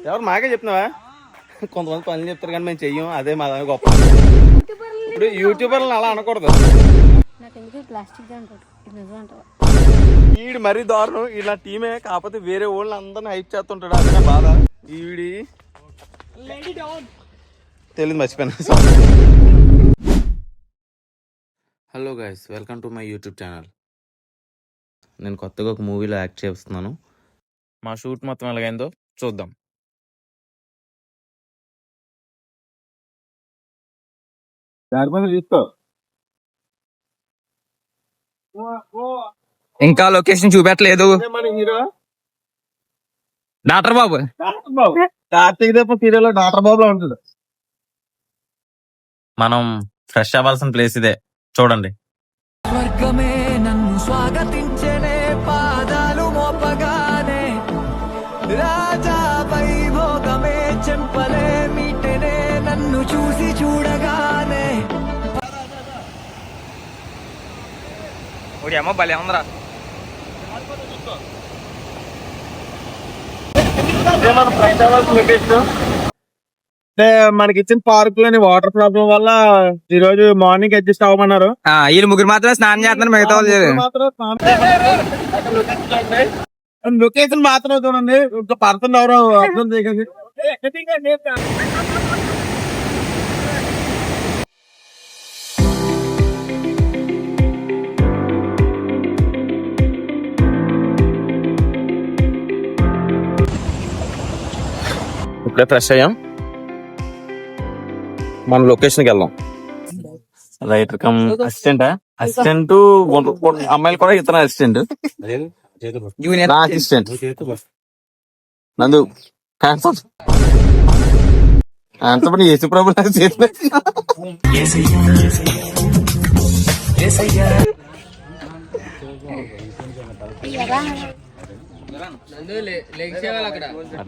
ఎవరు మాకే చెప్తున్నావా? కొంతమంది పనులు చెప్తారు కానీ మేము చెయ్యం, అదే మా గొప్ప. ఇప్పుడు యూట్యూబర్లను అలా అనకూడదు. ఈడు మరీ దారుణం, ఇలా టీమే కాకపోతే వేరే వాళ్ళని అందరిని హైప్ చేస్తుంటాడు, అదే బాధ. ఈవిడి తెలియదు, మర్చిపోయాను. Hello guys, welcome to my YouTube channel. నేను కొత్తగా ఒక మూవీలో యాక్ట్ చేస్తున్నాను. మా షూట్ మొత్తం ఎలాగైందో చూద్దాం. ఇంకా లొకేషన్ చూపెట్టలేదు. డాక్టర్ బాబు కార్తీక్ దీపం సీరియల్ డాక్టర్ బాబులో ఉంటుంది. మనం ఫ్రెష్ అవ్వాల్సిన ప్లేస్ ఇదే, చూడండి. స్వర్గమే నన్ను స్వాగతించనే, పాదాలు మోపగానే రాజా వైభోగమే చెంపలే మీటనే, నన్ను చూసి చూడగానే. ఏమో భలే ఉందిరా. అంటే మనకి ఇచ్చిన పార్క్ లోని వాటర్ ప్రాబ్లం వల్ల ఈ రోజు మార్నింగ్ అడ్జస్ట్ అవ్వమన్నారు. వీళ్ళు ముగ్గురు మాత్రమే స్నానం చేస్తున్నారు, మిగతా వాళ్ళు లొకేషన్ మాత్రం చూడండి, ఒక పర్సన్ ఎవరో అర్థం చేయగలి. ఇప్పుడే ఫ్రెష్ అయ్యాం, మన లొకేషన్కి వెళ్దాం. రైటర్ కమ్ అసిస్టెంట్, అసిస్టెంట్ అమ్మాయిలు కూడా ఇతర అసిస్టెంట్, నా అసిస్టెంట్ నందు అంత పని యేసు ప్రభు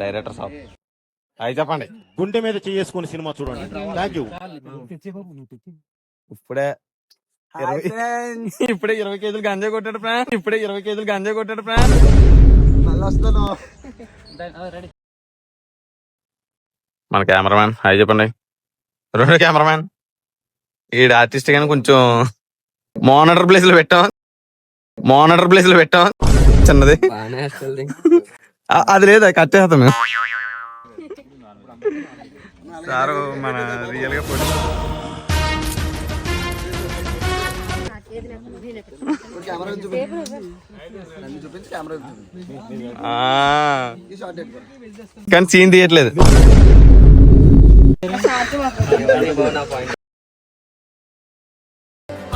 డైరెక్టర్ సాబ్ అయి చెప్పండి. గుండె మీద చేసుకుని సినిమా చూడండి. Thank you. ఇప్పుడే 20 కేజీలు గంజా కొట్టాడు ఫ్రెండ్. ఇప్పుడే 20 కేజీలు గంజా కొట్టాడు ఫ్రెండ్. మన కెమెరామ్యాన్ హాయ్ చెప్పండి. రెండో కెమెరామ్యాన్ ఈడ ఆర్టిస్ట్ కానీ కొంచెం మానిటర్ ప్లేస్ లో పెట్టాం చిన్నది. అది లేదా కట్ చేస్తాం మేము. సారు మన రియల్ గా ఫోటో కానీ సీన్ తీయట్లేదు.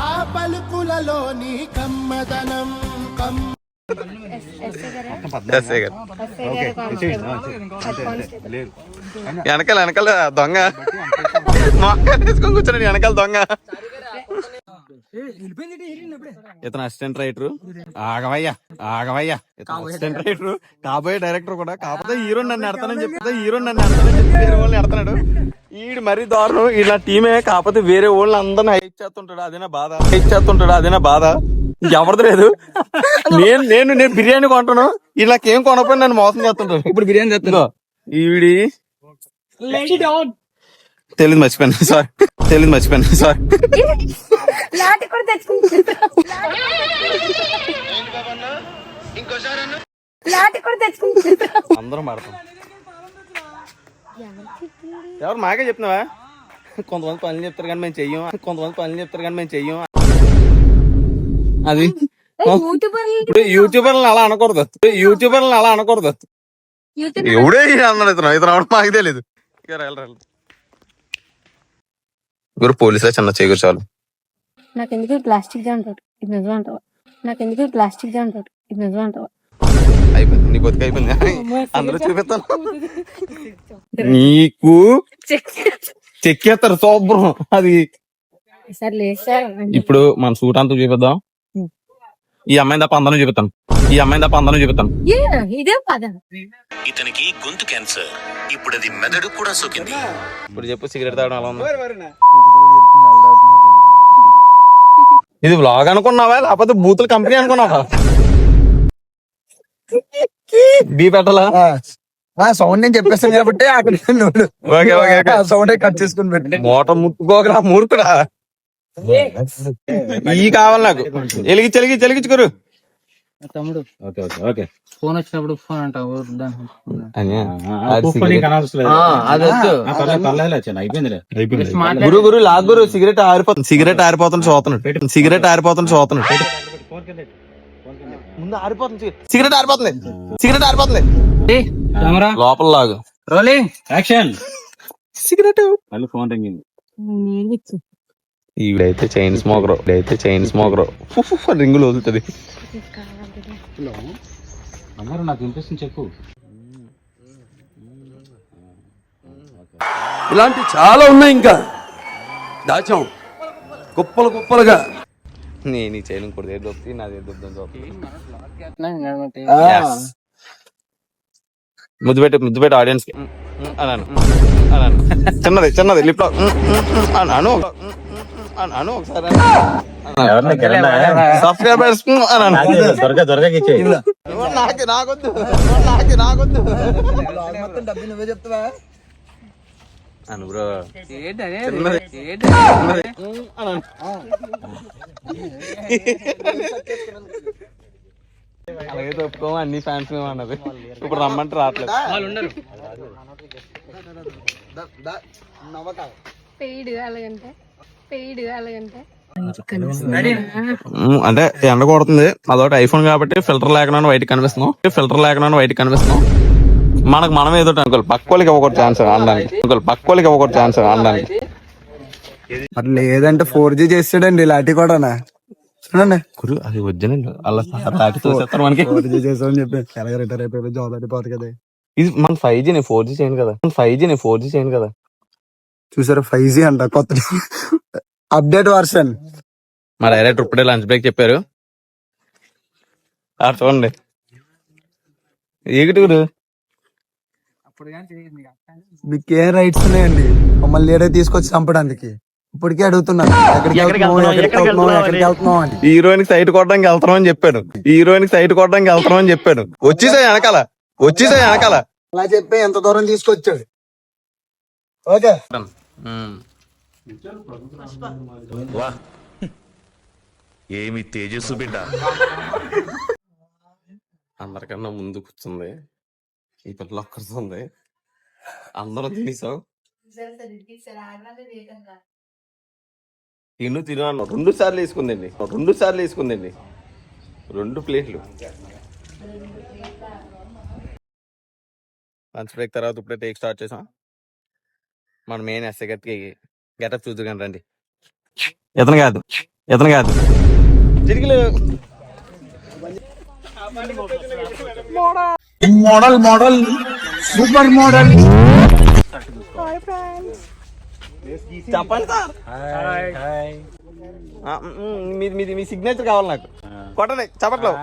ఆ పలుకులలోని కమ్మదనం వెనకాల దొంగ తీసుకొని కూర్చున్నాడు, వెనకాల దొంగ. ఇతను అసిస్టెంట్ రైటర్. ఆగవయ్యా అసిస్టెంట్ రైటర్, కాబోయే డైరెక్టర్ కూడా. కాకపోతే హీరో నన్ను ఎడతానని చెప్పి వేరే వాళ్ళని ఎడతాడు. ఈడు మరీ దారుణం, ఇలా టీమే కాకపోతే వేరే వాళ్ళని అందరిని హైప్ చేస్తుంటాడు, అదేనా బాధ. ఎవరిది లేదు. నేను బిర్యానీ కొంటాను, ఇలాకేం కొనపోయి నన్ను మోసం చేస్తుంటాను. ఇప్పుడు బిర్యానీ చేస్తున్నా. ఈవిడి తెలియదు, మర్చిపోయాను. సారీ. అందరం పడతాం. ఎవరు మాకే చెప్తున్నావా? కొంతమంది పనులు చెప్తారు కానీ మేము చెయ్యం, అది ఇప్పుడు యూట్యూబర్లను అలా అనకూడదు. ఎవడే అన్నాడు ఇతను మాకు తెలీదు. గురు పోలీసులే చిన్న చేకూరు చాలు. నాకెందుకు ప్లాస్టిక్ అంటాడు, ఇది నిజం అంటావా? అయిపోయింది, నీ బతికి అయిపోయింది. అందరూ చూపిస్తాను నీకు, చెక్కేస్తారు శుభ్రం. అది ఇప్పుడు మన సూట్ అంతా చూపిద్దాం. ఈ అమ్మాయి తప్ప అందరం చూపిస్తాను. ఇదే పద. ఇతనికి గొంతు క్యాన్సర్, ఇప్పుడు అది మెదడు కూడా సోకింది. ఇప్పుడు చెప్పు, సిగరెట్ తాగడం అలా ఉంది. ఇది వ్లాగ్ అనుకున్నావా లేకపోతే బూతుల కంపెనీ అనుకున్నావా? బీ పెట్టాలా? సౌండ్ నేను చెప్పేస్తాను కాబట్టి అక్కడ okay okay okay sound cut చేసుకుని పెట్టి మూట ముట్టుకోకరా మూర్ఖుడా ఈ కావాలి నాకు వెలిగించుకోరు తమ్ముడు ఓకే ఓకే ఓకే ఫోన్ వచ్చినప్పుడు ఫోన్ అంటావు గురు లాగ్ గురు సిగరెట్ ఆరిపోతుంది చూస్తున్నాడు ముందు ఆరిపోతుంది సిగరెట్ ఆరిపోతుంది లోపల లాగు రోలింగ్ యాక్షన్ సిగరెట్ మళ్ళీ ఫోన్ రింగింగ్ ఈవిడైతే చైన్ స్మోకర్ రింగులు వదులుతుంది అన్నారు నాకు ఇంట్రెస్ట్ చెప్పు. ఇలాంటి చాలా ఉన్నాయి ఇంకా దాచాం కుప్పలుగా. నేను ఈ చైన్ కూడా దొరుకుతుంది నాది దొరుకుతుంది ముద్దు పెట్టి ఆడియన్స్ కి అన్నాను చిన్నది లిప్ లో అను ఒకసారి సబ్స్క్రైబర్స్ నాకొద్దు డబ్బు నువ్వే చెప్తావా అను బ్రో అలాగే చెప్పుకోమా అన్ని ఫ్యాన్స్ మేము అన్నది ఇప్పుడు రమ్మంటే రావట్లేదు అంటే ఎండ కొడుతుంది అదొకటి ఐఫోన్ కాబట్టి ఫిల్టర్ లేకుండా వైట్ కనిపిస్తున్నాం మనకు మనం ఏదో అనుకోవాలి పక్కోళ్ళకి ఇవ్వకూడదు ఛాన్స్ ఆడడానికి మరి లేదంటే 4G చేస్తాడండి ఇలాంటి కూడా చూడండి గురు అది ఒరిజినల్ అలా తోసేస్తారు మనకి 4G చేస్తామని చెప్పి ఎలాగ రిటైర్ అయిపోయి జాబ్ అయిపోతుంది కదా. ఇది మన 5G 4G చేయను కదా చూసారా 5G అంట కొత్త అప్డేట్ వర్షన్. మా డైరెక్టర్ ఇప్పుడే లంచ్ బ్రేక్ చెప్పారు చూడండి ఏగురు మీకు ఏం రైట్స్ ఉన్నాయండి మమ్మల్ని లేడే తీసుకొచ్చి చంపడానికి? ఇప్పటికే అడుగుతున్నాను ఎక్కడికి వెళ్తున్నావు అని. హీరోయిన్ సైట్ కొట్టడానికి వెళ్తామని చెప్పాను వచ్చేసాయి వెనకాల అలా చెప్పి ఎంత దూరం తీసుకొచ్చాడు. ఓకే ఏమి తేజస్సు బిడ్డ. అందరికన్నా ముందు కూర్చుంది ఈ పిల్ల ఒక్కరుంది అందరూ తినేసావు తిను అన్న 2 సార్లు వేసుకుందండి 2 ప్లేట్లు. లంచ్ బ్రేక్ తర్వాత ఇప్పుడే టేక్ స్టార్ట్ చేసాం. మన మెయిన్ ఎస్ఐ గట్టికి గెటప్ చూద్దుగాని రండి. ఇతను కాదు తిరిగిలు మోడల్ సూపర్ మోడల్. చెప్పండి సార్ మీ సిగ్నేచర్ కావాలి నాకు కొట్టండి చప్పట్లో.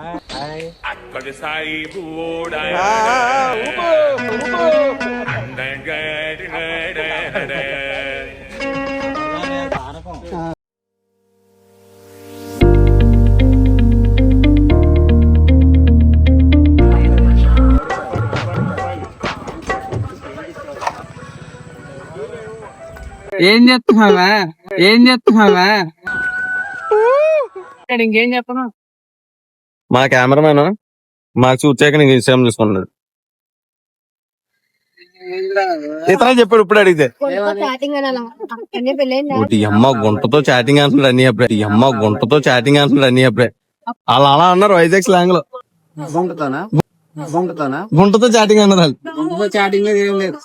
ఏం చెప్తున్నావా ఇంకేం చెప్పను. మా కెమెరామెన్ మాకు చూచాక నీకు ఇన్స్టాగ్రామ్ చూసుకున్నాడు. ఇతనే చెప్పాడు ఇప్పుడు అడిగితే అమ్మ గుంటతో చాటింగ్ అంటున్నాడు అన్ని అప్పుడే అలా అన్నారు వైజాగ్ స్లాంగ్ లో గుంటతో చాటింగ్ అన్నారు. చాటింగ్ ఏం లేదు.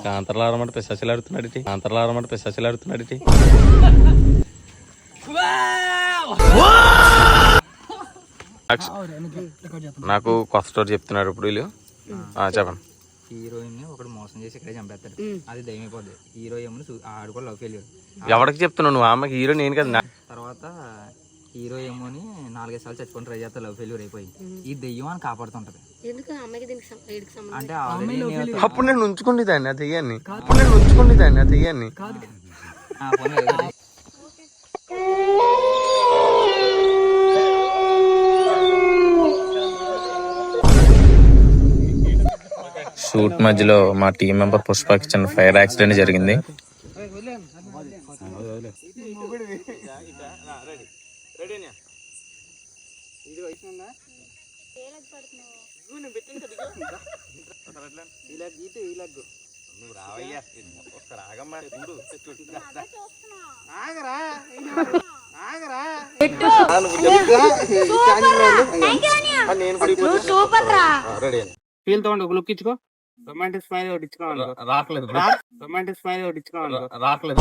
కాంతర్లారమంటే పిశాచిలాడుతున్నాడు. నాకు కొత్త స్టోరీ చెప్తున్నారు ఇప్పుడు వీళ్ళు. చెప్పండి. హీరోయిన్ ని ఒకడు మోసం చేసి ఇక్కడే చంపేస్తాడు, అది దయ్యం అయిపోద్ది. హీరో ఏమో ఆడు కూడా లవ్ ఫెయిల్యూర్. ఎవరికి చెప్తున్నావు నువ్వు? అమ్మకి హీరో నేను కదా. తర్వాత హీరో ఏమోని 4-5 సార్లు చచ్చిపోయి ట్రై చేస్తా, లవ్ ఫెయిల్యూర్ అయిపోయి ఈ దెయ్యం అని కాపాడుతుంటది. అంటే ఆల్రెడీ అప్పుడు నేను ఉంచుకునేదాన్ని ఆ దెయ్యాన్ని. ఆ దెయ్యాన్ని షూట్ మధ్యలో మా టీం మెంబర్ పుష్పకి చిన్న ఫైర్ యాక్సిడెంట్ జరిగింది. ఫీల్ తోండి, ఒక లుక్ ఇచ్చుకో. రొమాంటిక్ స్మైల్ ఒకటి ఇచ్చుకోవాలి. రావట్లేదు. రొమాంటిక్ స్మైల్ ఒకటి ఇచ్చుకోవాలి. రావట్లేదు.